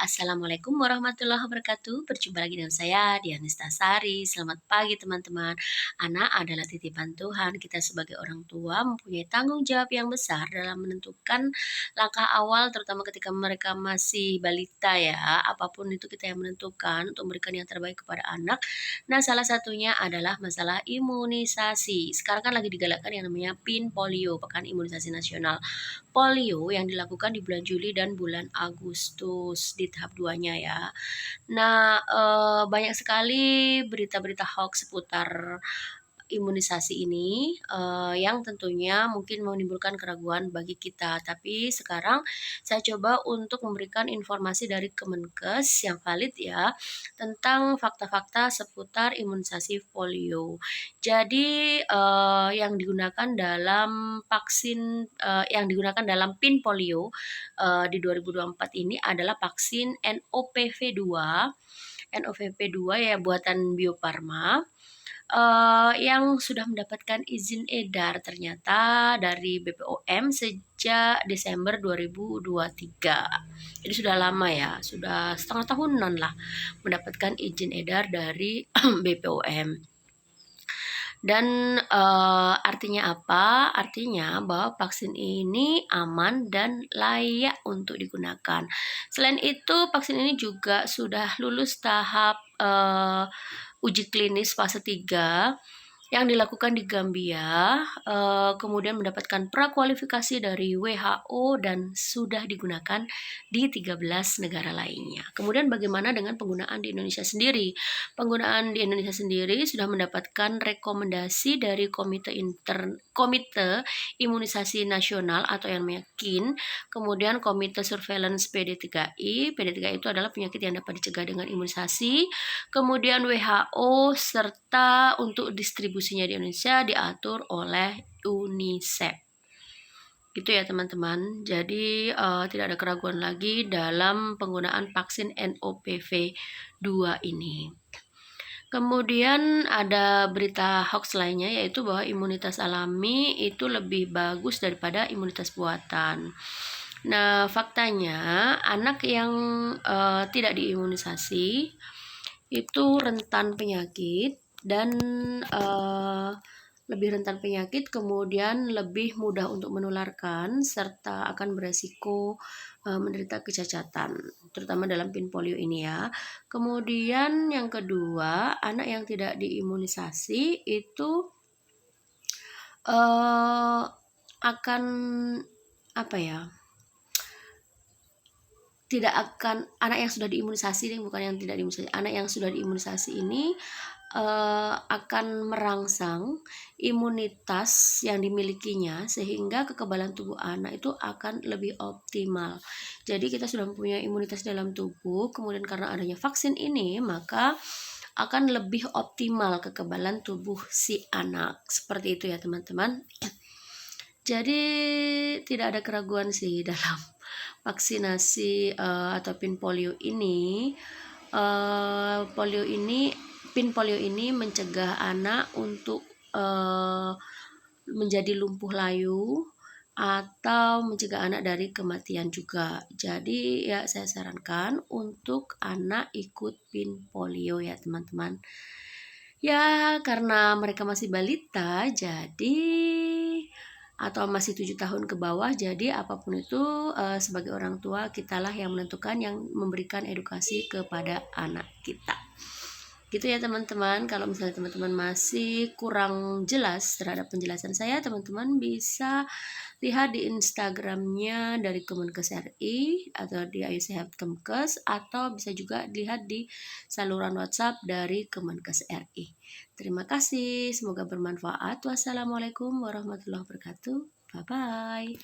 Assalamualaikum warahmatullahi wabarakatuh. Berjumpa lagi dengan saya, Dian Sari. Selamat pagi teman-teman. Anak adalah titipan Tuhan. Kita sebagai orang tua mempunyai tanggung jawab yang besar dalam menentukan langkah awal, terutama ketika mereka masih balita ya. Apapun itu kita yang menentukan untuk memberikan yang terbaik kepada anak. Nah, salah satunya adalah masalah imunisasi. Sekarang kan lagi digalakkan yang namanya PIN polio, Pekan Imunisasi Nasional polio yang dilakukan di bulan Juli dan bulan Agustus di tahap 2-nya ya. Nah, banyak sekali berita-berita hoax seputar imunisasi ini, yang tentunya mungkin menimbulkan keraguan bagi kita. Tapi sekarang saya coba untuk memberikan informasi dari Kemenkes yang valid ya, tentang fakta-fakta seputar imunisasi polio. Jadi, yang digunakan dalam vaksin, yang digunakan dalam PIN polio, di 2024 ini adalah vaksin NOPV2. NOPV2 ya buatan Bio Farma, yang sudah mendapatkan izin edar ternyata dari BPOM sejak Desember 2023. Jadi sudah lama ya, sudah setengah tahunan lah mendapatkan izin edar dari BPOM. Dan artinya apa? Artinya bahwa vaksin ini aman dan layak untuk digunakan. Selain itu, vaksin ini juga sudah lulus tahap uji klinis fase 3 yang dilakukan di Gambia, kemudian mendapatkan prakualifikasi dari WHO dan sudah digunakan di 13 negara lainnya. Kemudian bagaimana dengan penggunaan di Indonesia sendiri? Penggunaan di Indonesia sendiri sudah mendapatkan rekomendasi dari Komite Imunisasi Nasional atau yang namanya KIN, kemudian Komite Surveillance PD3I. PD3I itu adalah penyakit yang dapat dicegah dengan imunisasi. Kemudian WHO serta untuk distribusinya di Indonesia diatur oleh UNICEF. Gitu ya teman-teman. Jadi tidak ada keraguan lagi dalam penggunaan vaksin NOPV2 ini. Kemudian ada berita hoax lainnya yaitu bahwa imunitas alami itu lebih bagus daripada imunitas buatan. Nah, faktanya anak yang tidak diimunisasi itu rentan penyakit dan lebih rentan penyakit, kemudian lebih mudah untuk menularkan serta akan beresiko menderita kecacatan, terutama dalam PIN polio ini ya. Kemudian yang kedua, anak yang tidak diimunisasi itu akan apa ya? Tidak akan, anak yang sudah diimunisasi, bukan yang tidak diimunisasi, anak yang sudah diimunisasi ini akan merangsang imunitas yang dimilikinya sehingga kekebalan tubuh anak itu akan lebih optimal. Jadi kita sudah mempunyai imunitas dalam tubuh, kemudian karena adanya vaksin ini maka akan lebih optimal kekebalan tubuh si anak. Seperti itu ya teman-teman. Jadi tidak ada keraguan sih dalam vaksinasi atau PIN polio ini. PIN polio ini mencegah anak untuk menjadi lumpuh layu atau mencegah anak dari kematian juga. Jadi ya saya sarankan untuk anak ikut PIN polio ya teman-teman. Ya karena mereka masih balita jadi atau masih 7 tahun ke bawah, jadi apapun itu sebagai orang tua kitalah yang menentukan, yang memberikan edukasi kepada anak kita. Gitu ya teman-teman. Kalau misalnya teman-teman masih kurang jelas terhadap penjelasan saya, teman-teman bisa lihat di Instagramnya dari Kemenkes RI atau di Ayu Sehat Kemkes, atau bisa juga dilihat di saluran WhatsApp dari Kemenkes RI. Terima kasih, semoga bermanfaat. Wassalamualaikum warahmatullahi wabarakatuh. Bye-bye.